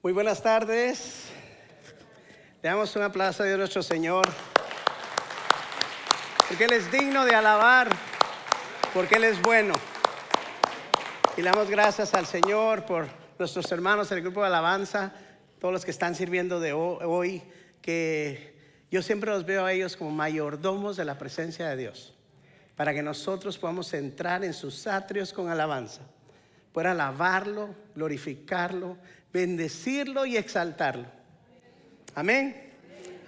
Muy buenas tardes. Le damos un aplauso a Dios nuestro Señor, porque Él es digno de alabar, porque Él es bueno. Y le damos gracias al Señor por nuestros hermanos en el grupo de alabanza, todos los que están sirviendo de hoy, que yo siempre los veo a ellos como mayordomos de la presencia de Dios, para que nosotros podamos entrar en sus atrios con alabanza, poder alabarlo, glorificarlo, bendecirlo y exaltarlo. Amén.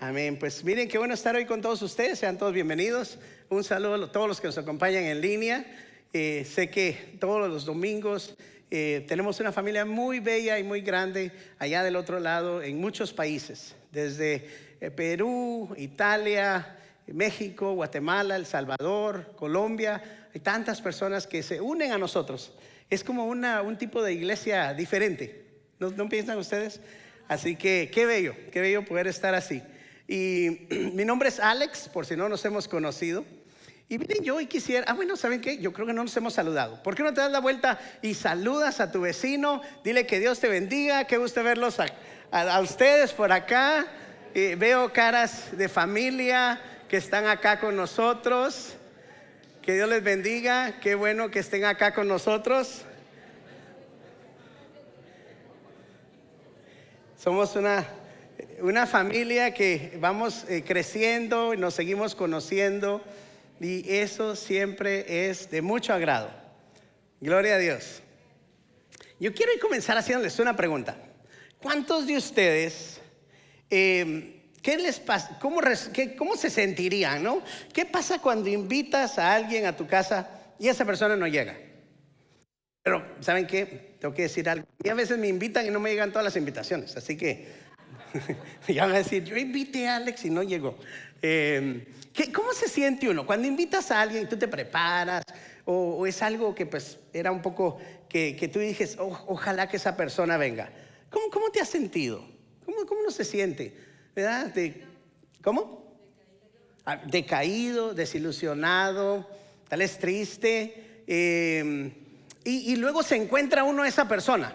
Amén. Pues miren, qué bueno estar hoy con todos ustedes. Sean todos bienvenidos. Un saludo a todos los que nos acompañan en línea. Sé que todos los domingos tenemos una familia muy bella y muy grande allá del otro lado, en muchos países, desde Perú, Italia, México, Guatemala, El Salvador, Colombia. Hay tantas personas que se unen a nosotros. Es como un tipo de iglesia diferente. ¿No piensan ustedes? Así que qué bello poder estar así. Y mi nombre es Alex, por si no nos hemos conocido. Y miren, yo hoy quisiera, bueno, ¿saben qué? Yo creo que no nos hemos saludado. ¿Por qué no te das la vuelta y saludas a tu vecino? Dile que Dios te bendiga, qué gusto verlos a ustedes por acá. Veo caras de familia que están acá con nosotros. Que Dios les bendiga, qué bueno que estén acá con nosotros. Somos una familia que vamos creciendo y nos seguimos conociendo, y eso siempre es de mucho agrado. Gloria a Dios. Yo quiero comenzar haciéndoles una pregunta. ¿Cuántos de ustedes, qué les pasa? ¿Cómo se sentirían, no? ¿Qué pasa cuando invitas a alguien a tu casa y esa persona no llega? Pero, ¿saben qué? Tengo que decir algo. Y a veces me invitan y no me llegan todas las invitaciones. Así que ya van a decir, yo invité a Alex y no llegó. ¿Cómo se siente uno? Cuando invitas a alguien, tú te preparas, o es algo que pues era un poco que tú dijes, ojalá que esa persona venga. ¿Cómo te has sentido? ¿Cómo uno se siente? ¿Verdad? ¿Cómo? Decaído, desilusionado, tal vez triste. Y luego se encuentra uno a esa persona.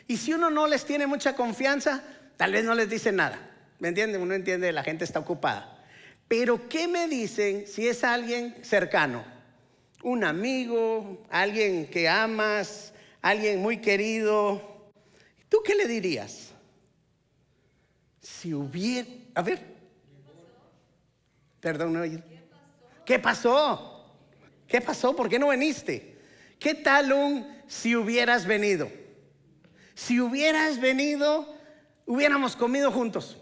Y si uno no les tiene mucha confianza, tal vez no les dice nada. ¿Me entienden? Uno entiende, la gente está ocupada. Pero ¿qué me dicen si es alguien cercano? Un amigo, alguien que amas, alguien muy querido. ¿Tú qué le dirías? Si hubiera... A ver. Perdón, no oí. ¿Qué pasó? ¿Qué pasó? ¿Por qué no viniste? ¿Qué tal si hubieras venido? Si hubieras venido, hubiéramos comido juntos.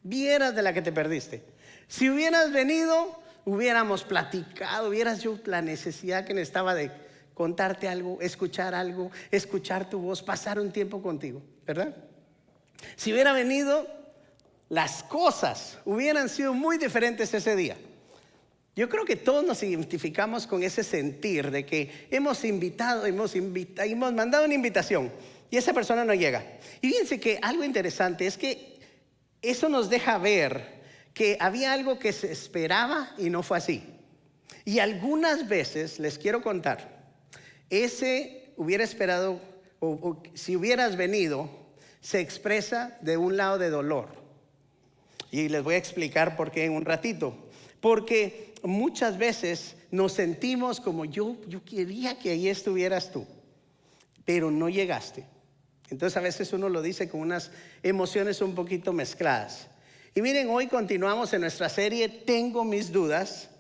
Vieras de la que te perdiste. Si hubieras venido, hubiéramos platicado. Hubieras yo la necesidad que necesitaba de contarte algo, escuchar tu voz, pasar un tiempo contigo, ¿verdad? Si hubiera venido, las cosas hubieran sido muy diferentes ese día. Yo creo que todos nos identificamos con ese sentir de que hemos mandado una invitación y esa persona no llega. Y fíjense que algo interesante es que eso nos deja ver que había algo que se esperaba y no fue así. Y algunas veces, les quiero contar, ese hubiera esperado, o si hubieras venido, se expresa de un lado de dolor. Y les voy a explicar por qué en un ratito. Porque muchas veces nos sentimos como yo quería que ahí estuvieras tú, pero no llegaste. Entonces a veces uno lo dice con unas emociones un poquito mezcladas. Y miren, hoy continuamos en nuestra serie Tengo mis dudas,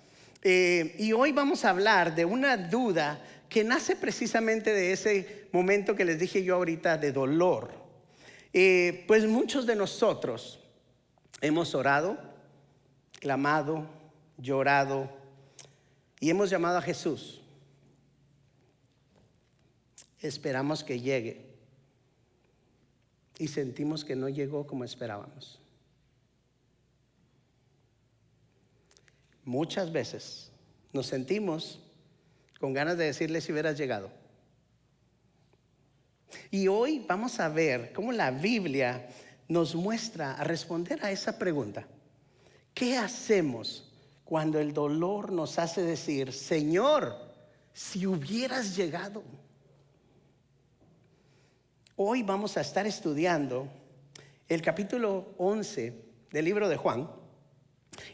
y hoy vamos a hablar de una duda que nace precisamente de ese momento que les dije yo ahorita de dolor. Pues muchos de nosotros hemos orado, clamado, llorado y hemos llamado a Jesús. Esperamos que llegue y sentimos que no llegó como esperábamos. Muchas veces nos sentimos con ganas de decirle si hubieras llegado. Y hoy vamos a ver cómo la Biblia nos muestra a responder a esa pregunta. ¿Qué hacemos cuando el dolor nos hace decir, Señor, si hubieras llegado? Hoy vamos a estar estudiando el capítulo 11 del libro de Juan.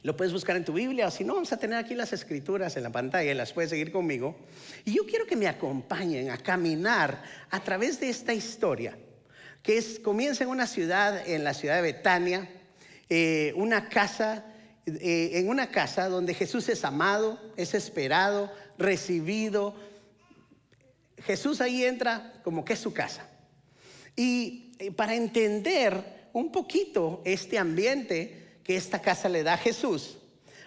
Lo puedes buscar en tu Biblia, o si no, vamos a tener aquí las escrituras en la pantalla y las puedes seguir conmigo. Y yo quiero que me acompañen a caminar a través de esta historia, comienza en una ciudad, en la ciudad de Betania, en una casa donde Jesús es amado, es esperado, recibido. Jesús ahí entra como que es su casa. Y para entender un poquito este ambiente que esta casa le da a Jesús,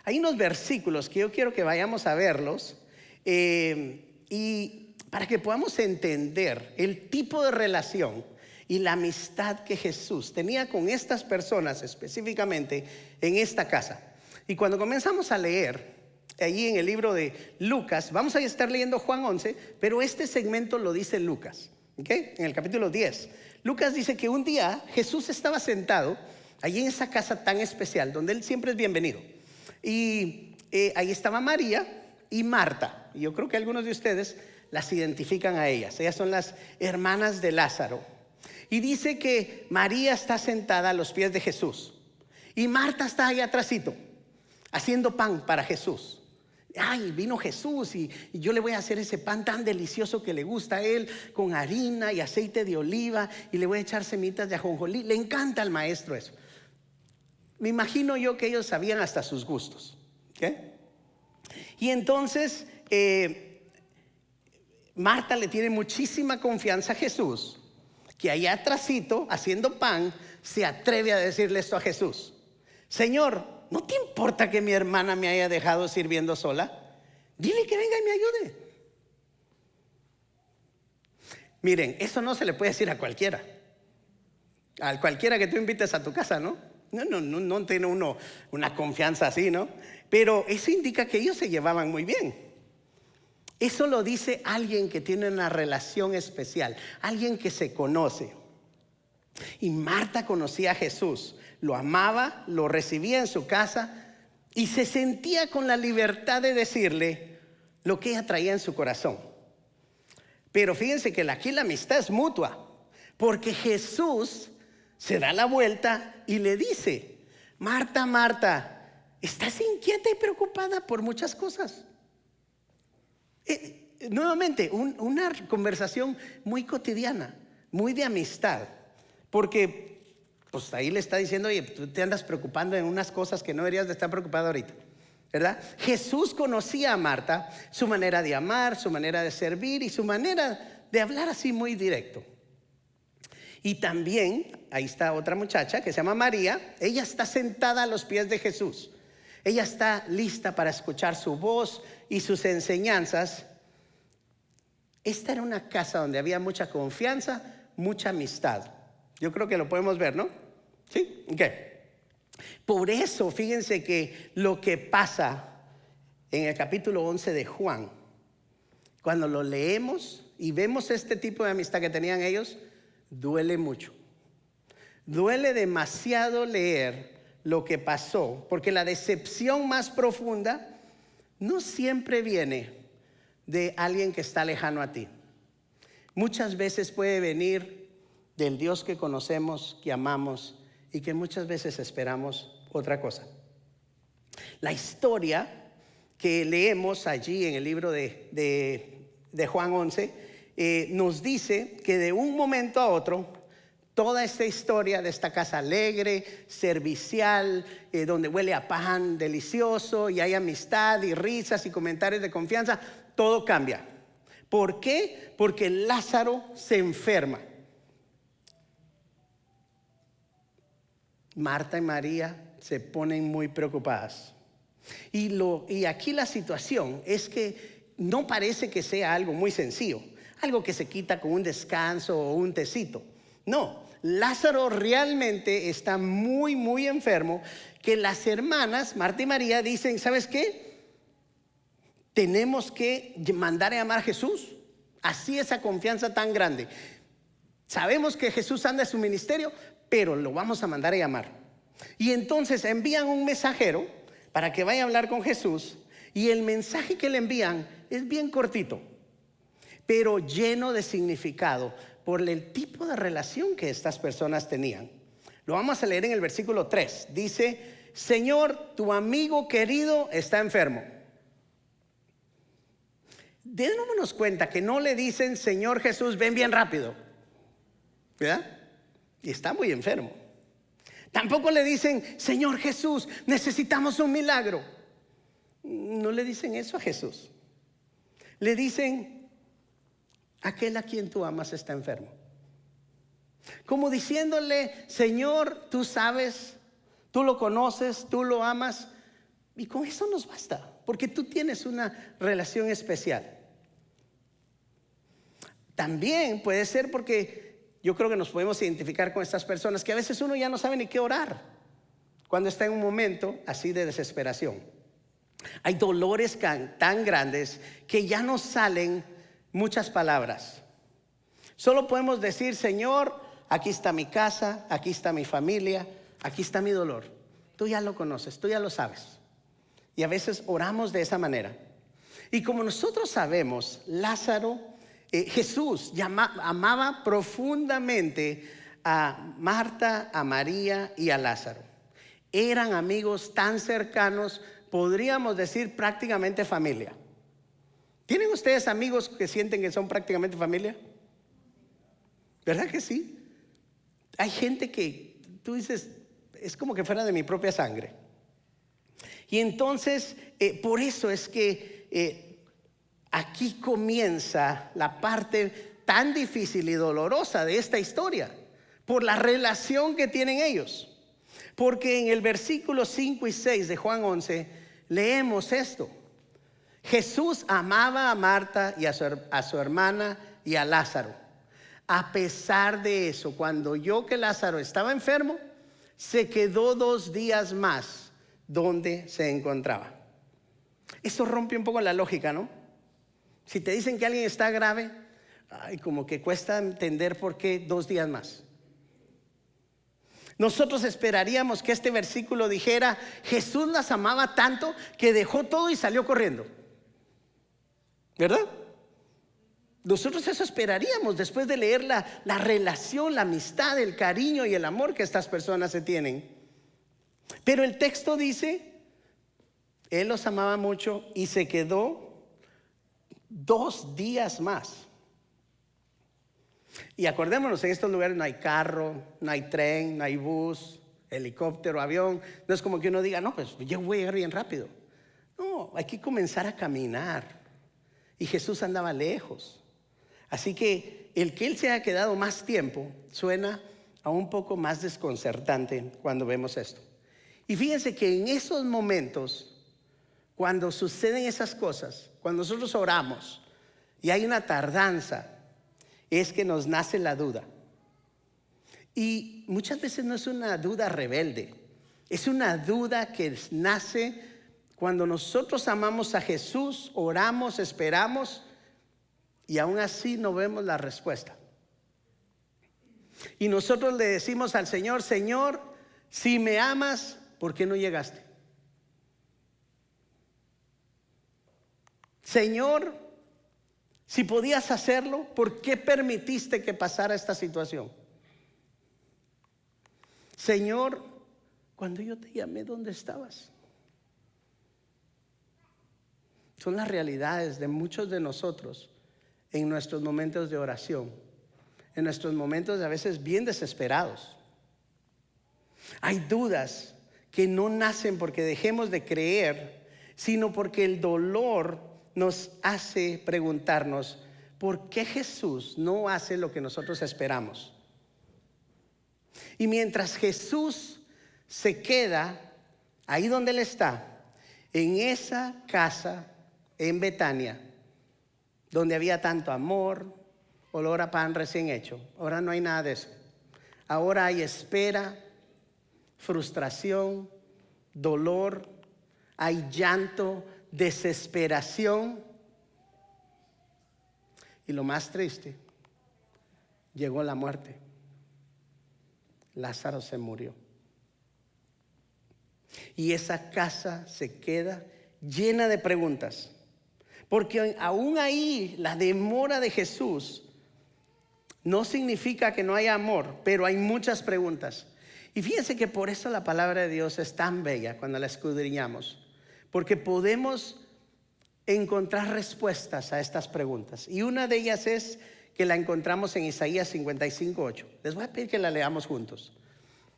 hay unos versículos que yo quiero que vayamos a verlos, y para que podamos entender el tipo de relación y la amistad que Jesús tenía con estas personas, específicamente en esta casa. Y cuando comenzamos a leer allí en el libro de Lucas, vamos a estar leyendo Juan 11, pero este segmento lo dice Lucas, ¿okay? En el capítulo 10. Lucas dice que un día Jesús estaba sentado allí en esa casa tan especial, donde él siempre es bienvenido. Y ahí estaba María y Marta. Y yo creo que algunos de ustedes las identifican a ellas. Ellas son las hermanas de Lázaro. Y dice que María está sentada a los pies de Jesús y Marta está ahí atrásito haciendo pan para Jesús. Ay, vino Jesús y yo le voy a hacer ese pan tan delicioso que le gusta a él, con harina y aceite de oliva, y le voy a echar semitas de ajonjolí. Le encanta al maestro eso. Me imagino yo que ellos sabían hasta sus gustos, ¿okay? Y entonces Marta le tiene muchísima confianza a Jesús, que allá atrásito haciendo pan se atreve a decirle esto a Jesús: Señor, ¿no te importa que mi hermana me haya dejado sirviendo sola? Dile que venga y me ayude. Miren, eso no se le puede decir a cualquiera que tú invites a tu casa, ¿no? No tiene uno una confianza así, ¿no? Pero eso indica que ellos se llevaban muy bien. Eso lo dice alguien que tiene una relación especial, alguien que se conoce. Y Marta conocía a Jesús, lo amaba, lo recibía en su casa y se sentía con la libertad de decirle lo que ella traía en su corazón. Pero fíjense que aquí la amistad es mutua, porque Jesús se da la vuelta y le dice: Marta, Marta, ¿estás inquieta y preocupada por muchas cosas? Nuevamente, una conversación muy cotidiana, muy de amistad, porque pues ahí le está diciendo: oye, tú te andas preocupando en unas cosas que no deberías de estar preocupado ahorita, ¿verdad? Jesús conocía a Marta, su manera de amar, su manera de servir y su manera de hablar así muy directo. Y también, ahí está otra muchacha que se llama María. Ella está sentada a los pies de Jesús. Ella está lista para escuchar su voz y sus enseñanzas. Esta era una casa donde había mucha confianza, mucha amistad. Yo creo que lo podemos ver, ¿no? ¿Sí? Ok. Por eso, fíjense que lo que pasa en el capítulo 11 de Juan, cuando lo leemos y vemos este tipo de amistad que tenían ellos, duele mucho. Duele demasiado leer lo que pasó, porque la decepción más profunda no siempre viene de alguien que está lejano a ti. Muchas veces puede venir del Dios que conocemos, que amamos y que muchas veces esperamos otra cosa. La historia que leemos allí en el libro de Juan 11 nos dice que de un momento a otro, toda esta historia de esta casa alegre, servicial, donde huele a pan delicioso y hay amistad y risas y comentarios de confianza, todo cambia. ¿Por qué? Porque Lázaro se enferma. Marta y María se ponen muy preocupadas. Y aquí la situación es que no parece que sea algo muy sencillo, algo que se quita con un descanso o un tecito. No, Lázaro realmente está muy, muy enfermo, que las hermanas, Marta y María, dicen: ¿sabes qué? Tenemos que mandar a llamar a Jesús. Así, esa confianza tan grande. Sabemos que Jesús anda en su ministerio, pero lo vamos a mandar a llamar. Y entonces envían un mensajero para que vaya a hablar con Jesús. Y el mensaje que le envían es bien cortito, pero lleno de significado por el tipo de relación que estas personas tenían. Lo vamos a leer en el versículo 3. Dice: Señor, tu amigo querido está enfermo. Démonos cuenta que no le dicen: Señor Jesús, ven bien rápido, ¿verdad? Y está muy enfermo. Tampoco le dicen: Señor Jesús, necesitamos un milagro. No le dicen eso a Jesús. Le dicen: aquel a quien tú amas está enfermo. Como diciéndole: Señor, tú sabes, tú lo conoces, tú lo amas, y con eso nos basta, porque tú tienes una relación especial. También puede ser porque yo creo que nos podemos identificar con estas personas que a veces uno ya no sabe ni qué orar cuando está en un momento así de desesperación. Hay dolores tan grandes que ya no salen muchas palabras. Solo podemos decir: Señor, aquí está mi casa, aquí está mi familia, aquí está mi dolor. Tú ya lo conoces, tú ya lo sabes. Y a veces oramos de esa manera. Y como nosotros sabemos, Jesús amaba profundamente a Marta, a María y a Lázaro. Eran amigos tan cercanos, podríamos decir prácticamente familia. ¿Tienen ustedes amigos que sienten que son prácticamente familia? ¿Verdad que sí? Hay gente que tú dices: es como que fuera de mi propia sangre. Y entonces por eso es que aquí comienza la parte tan difícil y dolorosa de esta historia, por la relación que tienen ellos. Porque en el versículo 5 y 6 de Juan 11 leemos esto: Jesús amaba a Marta y a su hermana y a Lázaro. A pesar de eso, cuando oyó que Lázaro estaba enfermo, se quedó 2 días más donde se encontraba. Esto rompe un poco la lógica, ¿no? Si te dicen que alguien está grave, como que cuesta entender por qué 2 días más. Nosotros esperaríamos que este versículo dijera: Jesús las amaba tanto que dejó todo y salió corriendo, ¿verdad? Nosotros eso esperaríamos después de leer la relación, la amistad, el cariño y el amor que estas personas se tienen. Pero el texto dice: Él los amaba mucho y se quedó 2 días más. Y acordémonos, en estos lugares no hay carro, no hay tren, no hay bus, helicóptero, avión. No es como que uno diga: no, pues yo voy a llegar bien rápido. No, hay que comenzar a caminar. Y Jesús andaba lejos. Así que el que Él se haya quedado más tiempo suena a un poco más desconcertante cuando vemos esto. Y fíjense que en esos momentos, cuando suceden esas cosas, cuando nosotros oramos y hay una tardanza, es que nos nace la duda. Y muchas veces no es una duda rebelde, es una duda que nace cuando nosotros amamos a Jesús, oramos, esperamos, y aún así no vemos la respuesta. Y nosotros le decimos al Señor: Señor, si me amas, ¿por qué no llegaste? Señor, si podías hacerlo, ¿por qué permitiste que pasara esta situación? Señor, cuando yo te llamé, ¿dónde estabas? Son las realidades de muchos de nosotros en nuestros momentos de oración, en nuestros momentos a veces bien desesperados. Hay dudas que no nacen porque dejemos de creer, sino porque el dolor nos hace preguntarnos: ¿por qué Jesús no hace lo que nosotros esperamos? Y mientras Jesús se queda ahí donde Él está, en esa casa en Betania, donde había tanto amor, olor a pan recién hecho, ahora no hay nada de eso. Ahora hay espera, frustración, dolor, hay llanto, desesperación. Y lo más triste, llegó la muerte. Lázaro se murió. Y esa casa se queda llena de preguntas. Porque aún ahí la demora de Jesús no significa que no haya amor, pero hay muchas preguntas. Y fíjense que por eso la palabra de Dios es tan bella cuando la escudriñamos, porque podemos encontrar respuestas a estas preguntas. Y una de ellas es que la encontramos en Isaías 55:8. Les voy a pedir que la leamos juntos.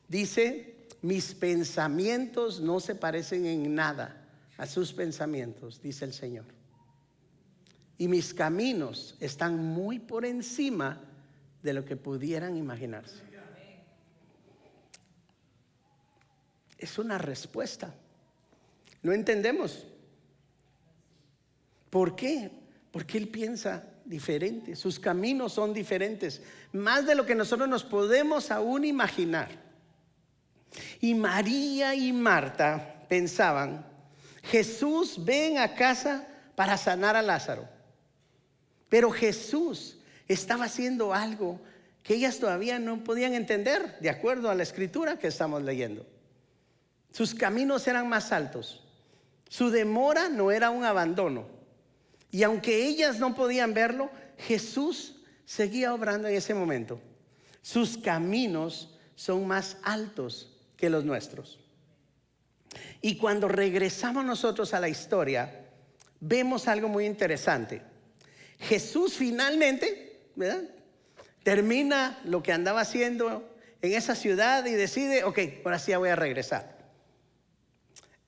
Dice: mis pensamientos no se parecen en nada a sus pensamientos, dice el Señor. Y mis caminos están muy por encima de lo que pudieran imaginarse. Es una respuesta. No entendemos. ¿Por qué? Porque Él piensa diferente. Sus caminos son diferentes, más de lo que nosotros nos podemos aún imaginar. Y María y Marta pensaban: Jesús ven a casa para sanar a Lázaro. Pero Jesús estaba haciendo algo que ellas todavía no podían entender, de acuerdo a la escritura que estamos leyendo. Sus caminos eran más altos. Su demora no era un abandono. Y aunque ellas no podían verlo, Jesús seguía obrando en ese momento. Sus caminos son más altos que los nuestros. Y cuando regresamos nosotros a la historia, vemos algo muy interesante. Jesús finalmente, ¿verdad?, termina lo que andaba haciendo en esa ciudad y decide: ok, ahora sí ya voy a regresar.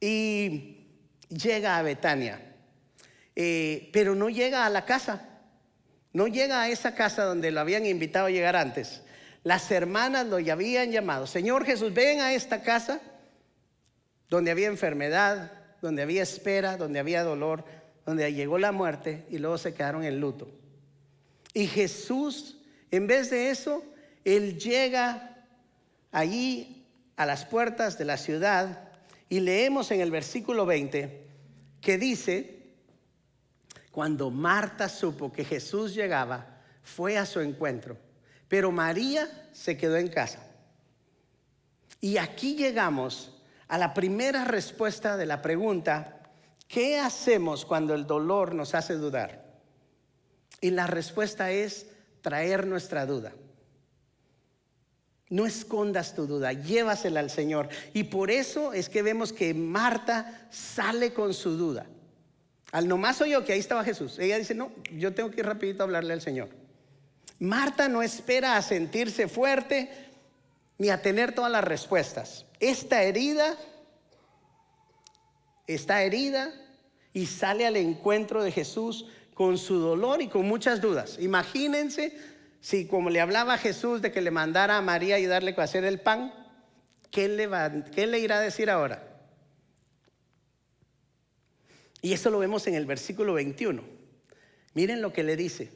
Y llega a Betania, pero no llega a la casa. No llega a esa casa donde lo habían invitado a llegar antes. Las hermanas lo habían llamado: Señor Jesús, ven a esta casa donde había enfermedad, donde había espera, donde había dolor, donde llegó la muerte, y luego se quedaron en luto. Y Jesús, en vez de eso, Él llega allí a las puertas de la ciudad, y leemos en el versículo 20 que dice: cuando Marta supo que Jesús llegaba, fue a su encuentro, pero María se quedó en casa. Y aquí llegamos a la primera respuesta de la pregunta: ¿qué hacemos cuando el dolor nos hace dudar? Y la respuesta es traer nuestra duda. No escondas tu duda, llévasela al Señor. Y por eso es que vemos que Marta sale con su duda. Al nomás oyó que ahí estaba Jesús, ella dice: no, yo tengo que ir rapidito a hablarle al Señor. Marta no espera a sentirse fuerte ni a tener todas las respuestas. Está herida y sale al encuentro de Jesús con su dolor y con muchas dudas. Imagínense si, como le hablaba a Jesús de que le mandara a María ayudarle a hacer el pan, ¿qué le irá a decir ahora? Y eso lo vemos en el versículo 21. Miren lo que le dice: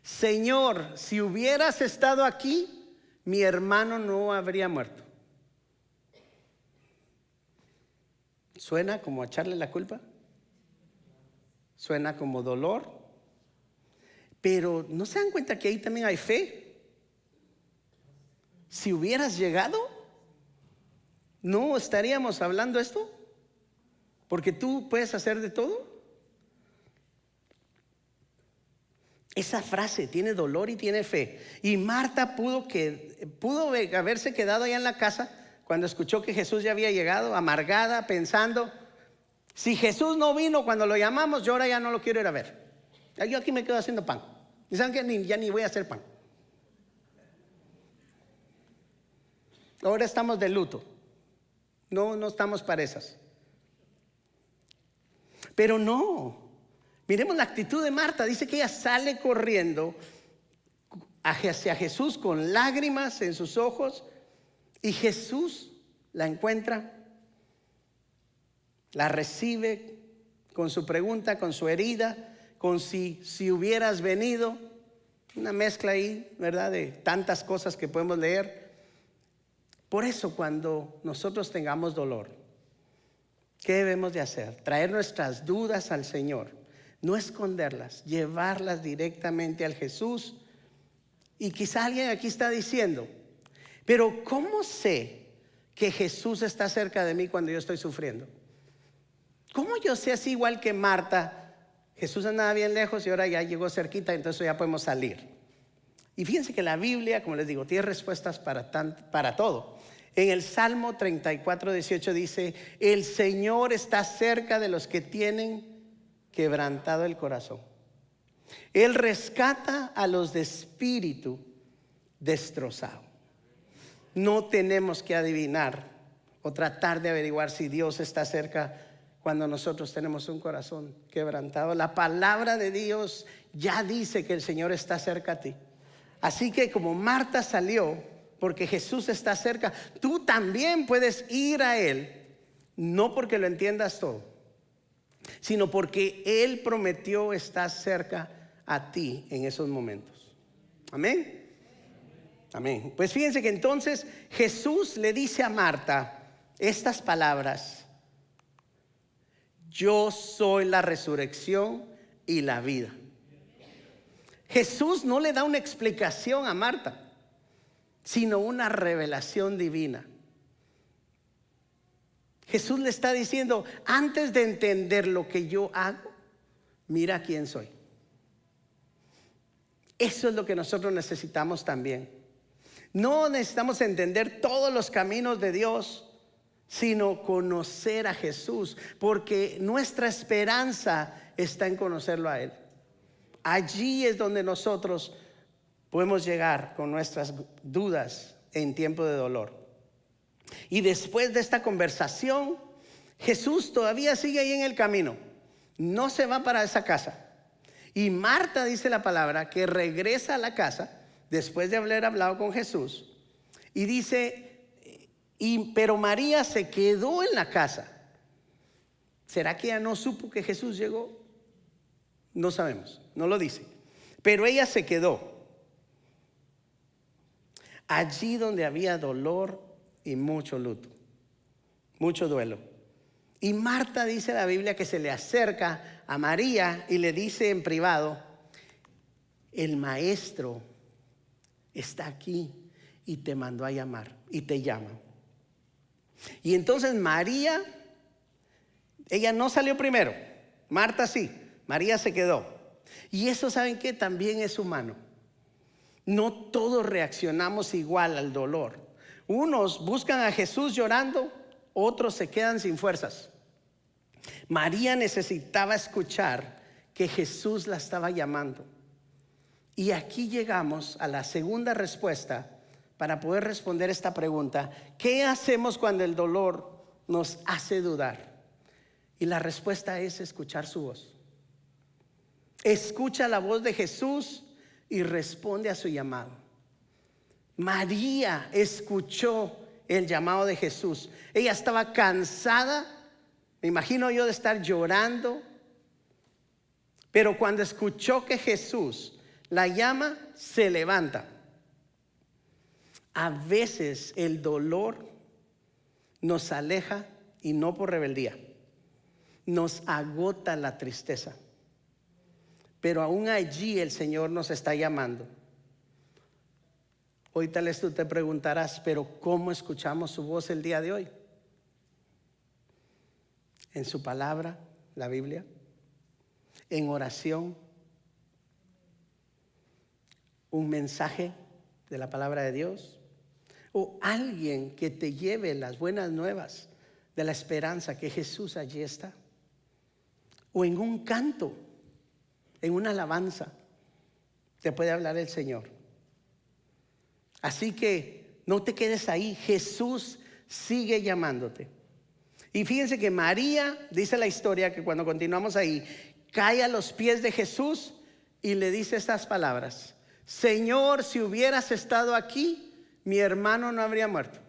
Señor, si hubieras estado aquí, mi hermano no habría muerto. ¿Suena como a echarle la culpa? ¿Suena como dolor? Pero ¿no se dan cuenta que ahí también hay fe? Si hubieras llegado, ¿no estaríamos hablando esto? Porque tú puedes hacer de todo. Esa frase tiene dolor y tiene fe. Y Marta pudo haberse quedado allá en la casa cuando escuchó que Jesús ya había llegado, amargada, pensando: si Jesús no vino cuando lo llamamos, yo ahora ya no lo quiero ir a ver. Yo aquí me quedo haciendo pan. ¿Y saben qué? Ya ni voy a hacer pan. Ahora estamos de luto. No estamos para esas. Pero no. Miremos la actitud de Marta. Dice que ella sale corriendo hacia Jesús con lágrimas en sus ojos, y Jesús la encuentra, la recibe con su pregunta, con su herida, con si hubieras venido. Una mezcla ahí, ¿verdad?, de tantas cosas que podemos leer. Por eso, cuando nosotros tengamos dolor, ¿qué debemos de hacer? Traer nuestras dudas al Señor, no esconderlas, llevarlas directamente al Jesús. Y quizá alguien aquí está diciendo: pero ¿cómo sé que Jesús está cerca de mí cuando yo estoy sufriendo? ¿Cómo yo sé, así igual que Marta, Jesús andaba bien lejos y ahora ya llegó cerquita, entonces ya podemos salir? Y fíjense que la Biblia, como les digo, tiene respuestas para todo. En el Salmo 34:18 dice: el Señor está cerca de los que tienen quebrantado el corazón. Él rescata a los de espíritu destrozado. No tenemos que adivinar o tratar de averiguar si Dios está cerca cuando nosotros tenemos un corazón quebrantado. La palabra de Dios ya dice que el Señor está cerca a ti. Así que como Marta salió porque Jesús está cerca, tú también puedes ir a Él, no porque lo entiendas todo, sino porque Él prometió estar cerca a ti en esos momentos. Amén. Amén. Pues fíjense que entonces Jesús le dice a Marta estas palabras: yo soy la resurrección y la vida. Jesús no le da una explicación a Marta, sino una revelación divina. Jesús le está diciendo: antes de entender lo que yo hago, mira quién soy. Eso es lo que nosotros necesitamos también. No necesitamos entender todos los caminos de Dios, sino conocer a Jesús, porque nuestra esperanza está en conocerlo a Él. Allí es donde nosotros podemos llegar con nuestras dudas en tiempo de dolor. Y después de esta conversación, Jesús todavía sigue ahí en el camino, no se va para esa casa. Y Marta, dice la palabra, que regresa a la casa después de haber hablado con Jesús, y dice: pero María se quedó en la casa. ¿Será que ella no supo que Jesús llegó? No sabemos, no lo dice. Pero ella se quedó allí donde había dolor y mucho luto, mucho duelo. Y Marta, dice la Biblia, que se le acerca a María y le dice en privado: el maestro está aquí y te mandó a llamar y te llama. Y entonces María, ella no salió primero, Marta sí, María se quedó. Y eso, ¿saben qué? También es humano. No todos reaccionamos igual al dolor. Unos buscan a Jesús llorando, otros se quedan sin fuerzas. María necesitaba escuchar que Jesús la estaba llamando. Y aquí llegamos a la segunda respuesta para poder responder esta pregunta: ¿qué hacemos cuando el dolor nos hace dudar? Y la respuesta es escuchar su voz. Escucha la voz de Jesús y responde a su llamado. María escuchó el llamado de Jesús. Ella estaba cansada, me imagino yo, de estar llorando, pero cuando escuchó que Jesús la llama, se levanta. A veces el dolor nos aleja, y no por rebeldía, nos agota la tristeza. Pero aún allí el Señor nos está llamando. Hoy tal vez tú te preguntarás: pero ¿cómo escuchamos su voz el día de hoy? En su palabra, la Biblia, en oración, un mensaje de la palabra de Dios, o alguien que te lleve las buenas nuevas de la esperanza que Jesús allí está, o en un canto, en una alabanza, te puede hablar el Señor. Así que no te quedes ahí, Jesús sigue llamándote. Y fíjense que María, dice la historia, que cuando continuamos ahí, cae a los pies de Jesús y le dice estas palabras: Señor, si hubieras estado aquí, mi hermano no habría muerto.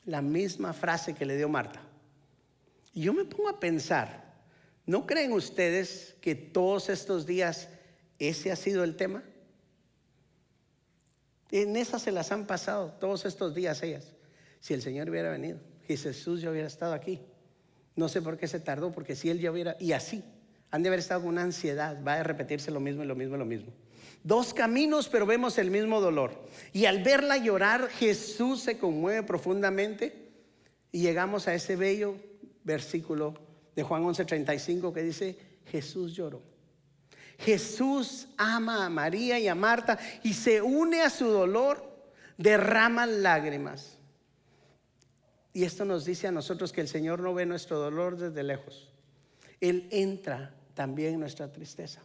La misma frase que le dio Marta. Y yo me pongo a pensar, ¿no creen ustedes que todos estos días ese ha sido el tema? En esas se las han pasado todos estos días ellas. Si el Señor hubiera venido, si Jesús ya hubiera estado aquí, no sé por qué se tardó, porque si Él ya hubiera, y así, han de haber estado con una ansiedad, va a repetirse lo mismo y lo mismo y lo mismo. Dos caminos, pero vemos el mismo dolor. Y al verla llorar, Jesús se conmueve profundamente, y llegamos a ese bello versículo de Juan 11:35 que dice: Jesús lloró. Jesús ama a María y a Marta y se une a su dolor, derrama lágrimas. Y esto nos dice a nosotros que el Señor no ve nuestro dolor desde lejos. Él entra también en nuestra tristeza.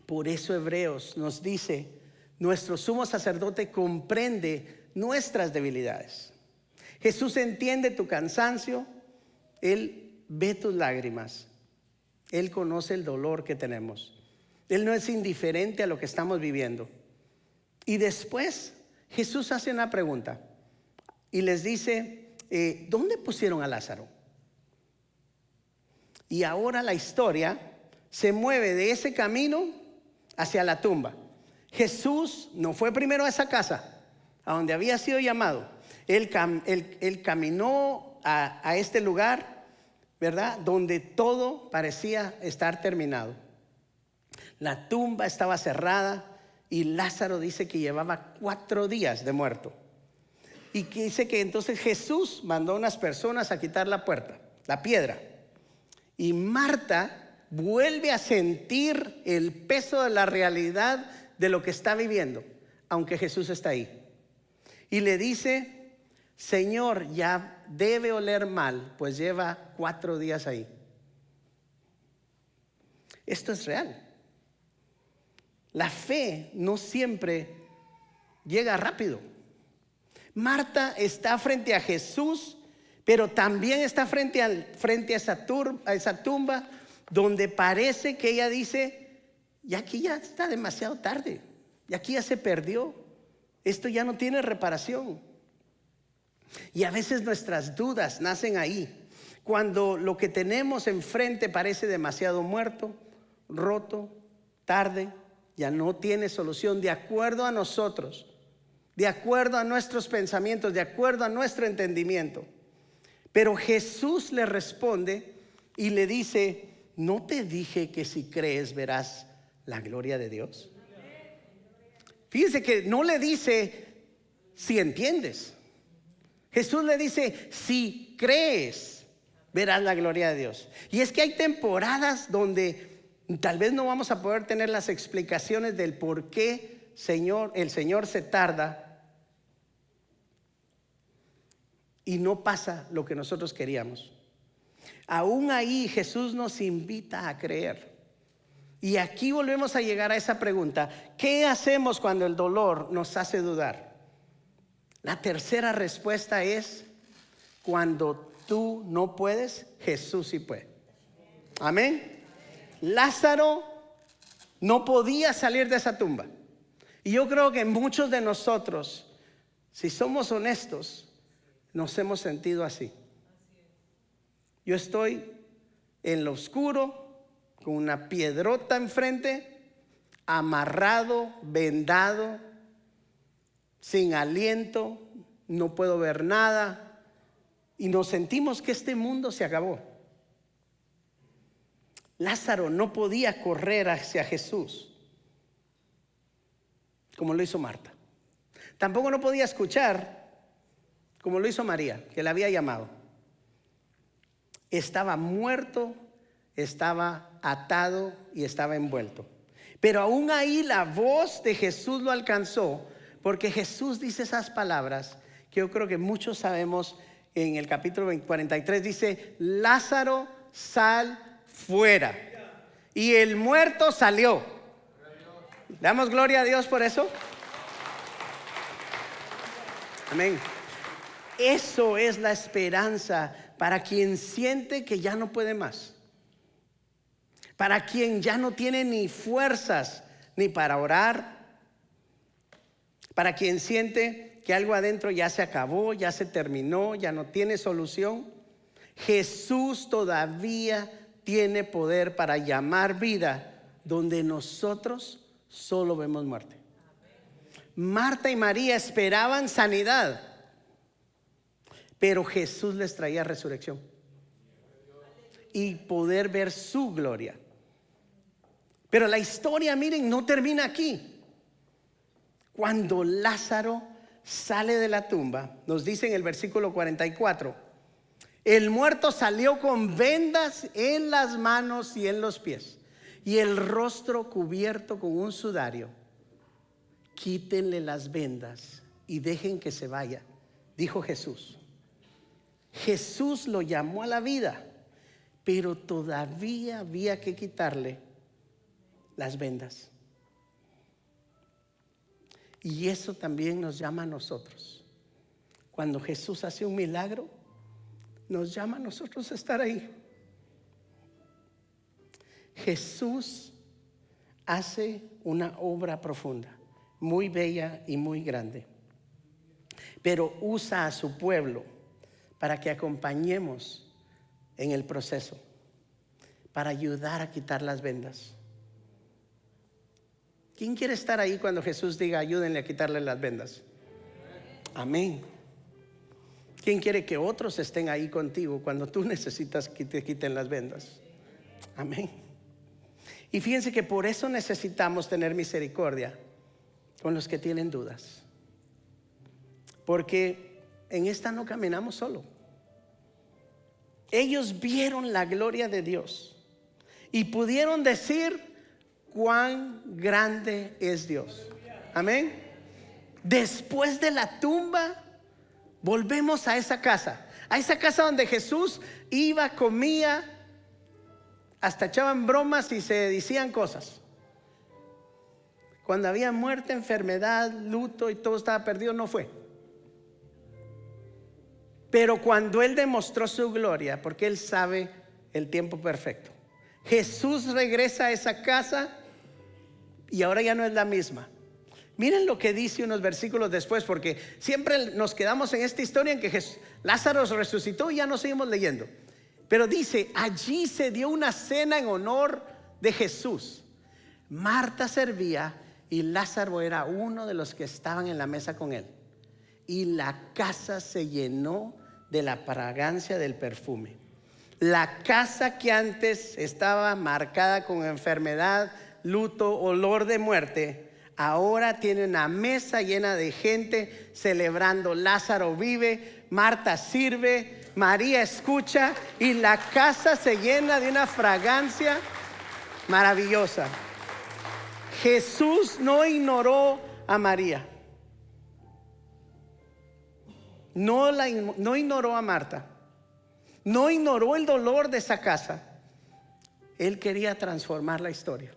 Por eso Hebreos nos dice, nuestro sumo sacerdote comprende nuestras debilidades. Jesús entiende tu cansancio, Él ve tus lágrimas, Él conoce el dolor que tenemos. Él no es indiferente a lo que estamos viviendo. Y después Jesús hace una pregunta y les dice, ¿dónde pusieron a Lázaro? Y ahora la historia se mueve de ese camino hacia la tumba. Jesús no fue primero a esa casa, a donde había sido llamado. Él caminó a este lugar, ¿verdad? Donde todo parecía estar terminado. La tumba estaba cerrada y Lázaro dice que llevaba 4 días de muerto. Y que dice que entonces Jesús mandó a unas personas a quitar la puerta, la piedra. Y Marta vuelve a sentir el peso de la realidad de lo que está viviendo, aunque Jesús está ahí. Y le dice, Señor, ya debe oler mal, pues lleva 4 días ahí. Esto es real. La fe no siempre llega rápido. Marta está frente a Jesús, pero también está frente a esa tumba donde parece que ella dice, y aquí ya está demasiado tarde, y aquí ya se perdió, esto ya no tiene reparación. Y a veces nuestras dudas nacen ahí, cuando lo que tenemos enfrente parece demasiado muerto, roto, tarde, ya no tiene solución de acuerdo a nosotros, de acuerdo a nuestros pensamientos, de acuerdo a nuestro entendimiento. Pero Jesús le responde y le dice, ¿no te dije que si crees verás la gloria de Dios? Fíjense que no le dice si entiendes. Jesús le dice, si crees verás la gloria de Dios. Y es que hay temporadas donde tal vez no vamos a poder tener las explicaciones del por qué el Señor se tarda y no pasa lo que nosotros queríamos. Aún ahí Jesús nos invita a creer. Y aquí volvemos a llegar a esa pregunta: ¿qué hacemos cuando el dolor nos hace dudar? La tercera respuesta es: cuando tú no puedes, Jesús sí puede. Amén. Lázaro no podía salir de esa tumba. Y yo creo que muchos de nosotros, si somos honestos, nos hemos sentido así. Yo estoy en lo oscuro, con una piedrota enfrente, amarrado, vendado, sin aliento, no puedo ver nada, y nos sentimos que este mundo se acabó. Lázaro no podía correr hacia Jesús como lo hizo Marta. Tampoco no podía escuchar como lo hizo María, que la había llamado. Estaba muerto, estaba atado y estaba envuelto. Pero aún ahí la voz de Jesús lo alcanzó, porque Jesús dice esas palabras que yo creo que muchos sabemos. En el capítulo 43 dice: Lázaro, sal fuera. Y el muerto salió. ¿Damos gloria a Dios por eso? Amén. Eso es la esperanza para quien siente que ya no puede más, para quien ya no tiene ni fuerzas ni para orar, para quien siente que algo adentro ya se acabó, ya se terminó, ya no tiene solución. Jesús todavía tiene poder para llamar vida donde nosotros solo vemos muerte. Marta y María esperaban sanidad, pero Jesús les traía resurrección y poder ver su gloria. Pero la historia, miren, no termina aquí. Cuando Lázaro sale de la tumba, nos dice en el versículo 44, el muerto salió con vendas en las manos y en los pies, y el rostro cubierto con un sudario. Quítenle las vendas y dejen que se vaya, dijo Jesús. Jesús lo llamó a la vida, pero todavía había que quitarle las vendas. Y eso también nos llama a nosotros. Cuando Jesús hace un milagro, nos llama a nosotros a estar ahí. Jesús hace una obra profunda, muy bella y muy grande, pero usa a su pueblo para que acompañemos en el proceso, para ayudar a quitar las vendas. ¿Quién quiere estar ahí cuando Jesús diga ayúdenle a quitarle las vendas? Amén. ¿Quién quiere que otros estén ahí contigo cuando tú necesitas que te quiten las vendas? Amén. Y fíjense que por eso necesitamos tener misericordia con los que tienen dudas, porque en esta no caminamos solo. Ellos vieron la gloria de Dios y pudieron decir cuán grande es Dios. Amén. Después de la tumba volvemos a esa casa donde Jesús iba, comía, hasta echaban bromas y se decían cosas. Cuando había muerte, enfermedad, luto y todo estaba perdido, no fue. Pero cuando Él demostró su gloria, porque Él sabe el tiempo perfecto, Jesús regresa a esa casa y ahora ya no es la misma. Miren lo que dice unos versículos después, porque siempre nos quedamos en esta historia en que Lázaro resucitó y ya no seguimos leyendo. Pero dice, allí se dio una cena en honor de Jesús. Marta servía y Lázaro era uno de los que estaban en la mesa con él. Y la casa se llenó de la fragancia del perfume. La casa que antes estaba marcada con enfermedad, luto, olor de muerte, ahora tiene una mesa llena de gente celebrando. Lázaro vive, Marta sirve, María escucha y la casa se llena de una fragancia maravillosa. Jesús no ignoró a María, no ignoró a Marta, no ignoró el dolor de esa casa. Él quería transformar la historia.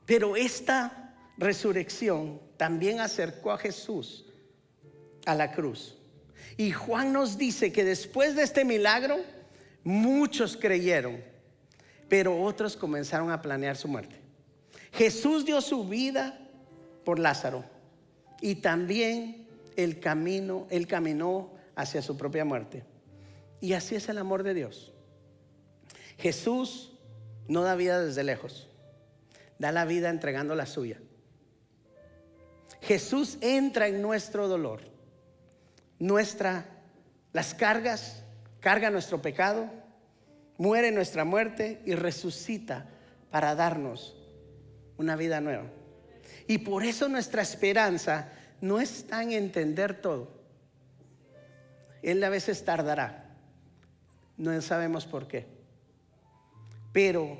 Pero esta resurrección también acercó a Jesús a la cruz. Y Juan nos dice que después de este milagro, muchos creyeron, pero otros comenzaron a planear su muerte. Jesús dio su vida por Lázaro y también él caminó hacia su propia muerte. Y así es el amor de Dios. Jesús no da vida desde lejos, da la vida entregando la suya. Jesús entra en nuestro dolor, las cargas, carga nuestro pecado, muere nuestra muerte y resucita para darnos una vida nueva. Y por eso nuestra esperanza no está en entender todo. Él a veces tardará, no sabemos por qué, pero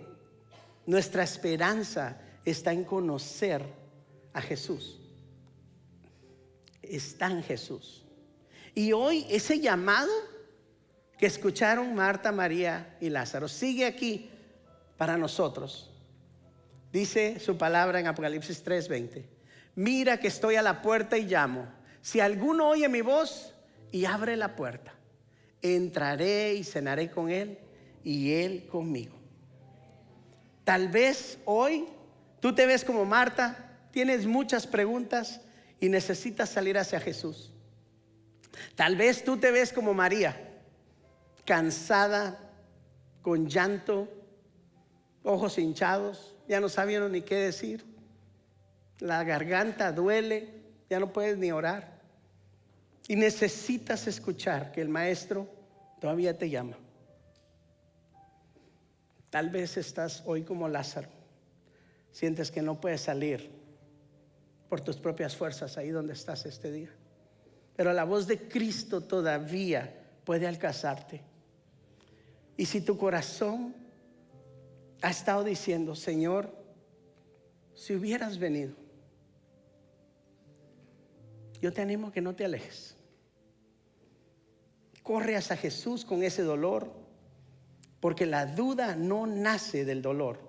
nuestra esperanza está en conocer a Jesús. Está en Jesús. Y hoy ese llamado que escucharon Marta, María y Lázaro sigue aquí para nosotros. Dice su palabra en Apocalipsis 3:20: mira que estoy a la puerta y llamo. Si alguno oye mi voz y abre la puerta, entraré y cenaré con él y él conmigo. Tal vez hoy tú te ves como Marta, tienes muchas preguntas y necesitas salir hacia Jesús. Tal vez tú te ves como María, cansada, con llanto, ojos hinchados, ya no sabían ni qué decir. La garganta duele, ya no puedes ni orar. Y necesitas escuchar que el Maestro todavía te llama. Tal vez estás hoy como Lázaro, sientes que no puedes salir por tus propias fuerzas ahí donde estás este día, pero la voz de Cristo todavía puede alcanzarte. Y si tu corazón ha estado diciendo: Señor, si hubieras venido, yo te animo a que no te alejes. corre hacia Jesús con ese dolor, porque la duda no nace del dolor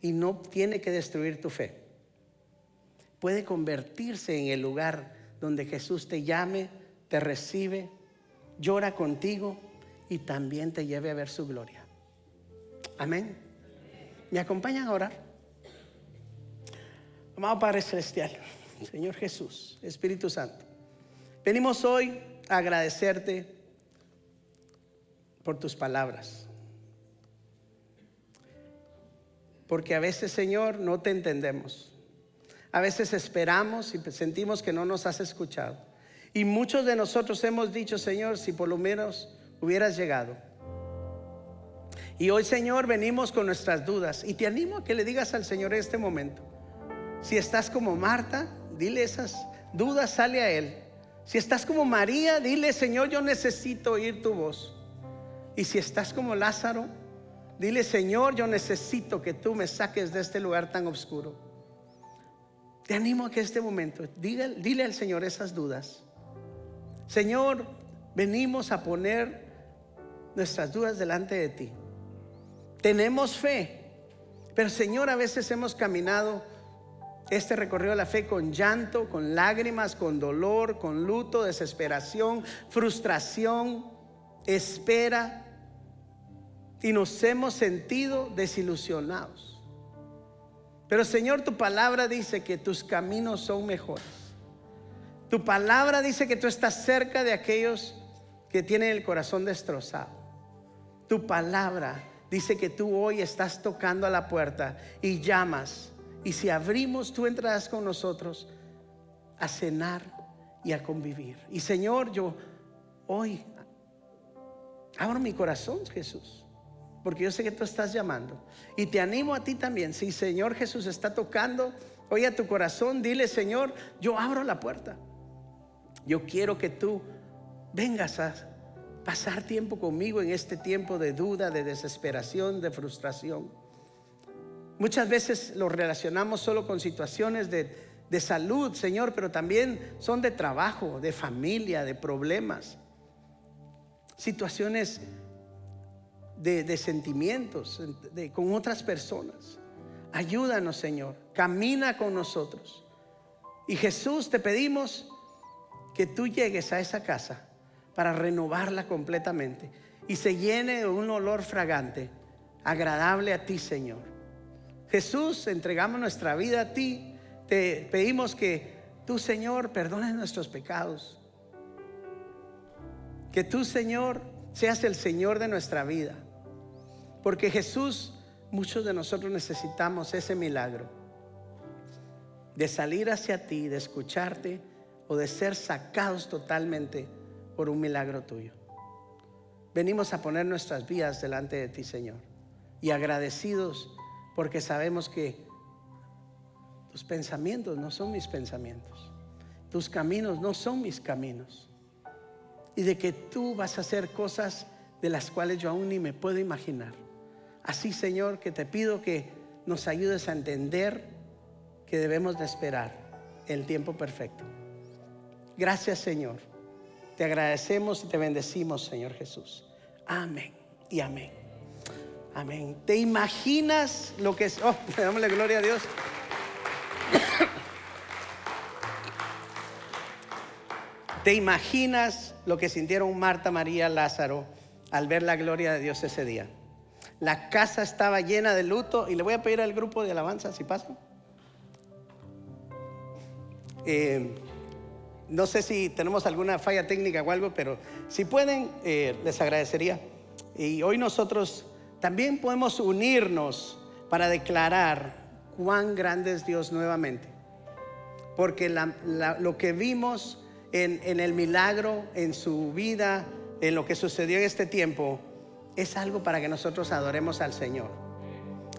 y no tiene que destruir tu fe. Puede convertirse en el lugar donde Jesús te llame, te recibe, llora contigo y también te lleve a ver su gloria. Amén. ¿Me acompañan a orar? Amado Padre Celestial, Señor Jesús, Espíritu Santo, venimos hoy a agradecerte por tus palabras. Porque a veces, Señor, no te entendemos. A veces esperamos y sentimos que no nos has escuchado. Y muchos de nosotros hemos dicho, Señor, si por lo menos hubieras llegado. Y hoy, Señor, venimos con nuestras dudas. Y te animo a que le digas al Señor en este momento: si estás como Marta, dile esas dudas, sale a Él. Si estás como María, dile: Señor, yo necesito oír tu voz. Y si estás como Lázaro, dile: Señor, yo necesito que tú me saques de este lugar tan oscuro. Te animo a que en este momento dile al Señor esas dudas. Señor, venimos a poner nuestras dudas delante de ti. Tenemos fe, pero Señor, a veces hemos caminado este recorrido de la fe con llanto, con lágrimas, con dolor, con luto, desesperación, frustración, espera, y nos hemos sentido desilusionados. Pero Señor, tu palabra dice que tus caminos son mejores. Tu palabra dice que tú estás cerca de aquellos que tienen el corazón destrozado. Tu palabra dice que tú hoy estás tocando a la puerta y llamas. Y si abrimos, tú entrarás con nosotros a cenar y a convivir. Y Señor, yo hoy abro mi corazón, Jesús, porque yo sé que tú estás llamando. Y te animo a ti también. Si Señor Jesús está tocando hoy a tu corazón, dile: Señor, yo abro la puerta. Yo quiero que tú vengas a pasar tiempo conmigo en este tiempo de duda, de desesperación, de frustración. Muchas veces lo relacionamos solo con situaciones de salud, Señor, pero también son de trabajo, de familia, de problemas, situaciones de sentimientos con otras personas. Ayúdanos, Señor, camina con nosotros. Y Jesús, te pedimos que tú llegues a esa casa para renovarla completamente y se llene de un olor fragante, agradable a ti, Señor. Jesús, entregamos nuestra vida a ti. Te pedimos que tú, Señor, perdones nuestros pecados. Que tú, Señor, seas el Señor de nuestra vida. Porque Jesús, muchos de nosotros necesitamos ese milagro de salir hacia ti, de escucharte o de ser sacados totalmente por un milagro tuyo. Venimos a poner nuestras vidas delante de ti, Señor, y agradecidos porque sabemos que tus pensamientos no son mis pensamientos, tus caminos no son mis caminos, y de que tú vas a hacer cosas de las cuales yo aún ni me puedo imaginar. Así, Señor, que te pido que nos ayudes a entender que debemos de esperar el tiempo perfecto. Gracias, Señor. Te agradecemos y te bendecimos, Señor Jesús. Amén y amén. Amén. ¿Te imaginas lo que es? Oh, dámosle gloria a Dios. ¿Te imaginas lo que sintieron Marta, María, Lázaro al ver la gloria de Dios ese día? La casa estaba llena de luto. Y le voy a pedir al grupo de alabanza si pasan. No sé si tenemos alguna falla técnica o algo, pero si pueden, les agradecería. Y hoy nosotros también podemos unirnos para declarar cuán grande es Dios nuevamente. Porque lo que vimos en el milagro, en su vida, en lo que sucedió en este tiempo, es algo para que nosotros adoremos al Señor.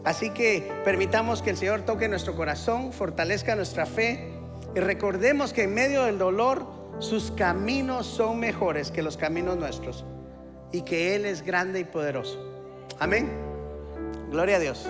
Así que permitamos que el Señor toque nuestro corazón, fortalezca nuestra fe y recordemos que en medio del dolor sus caminos son mejores que los caminos nuestros y que Él es grande y poderoso. Amén. Gloria a Dios.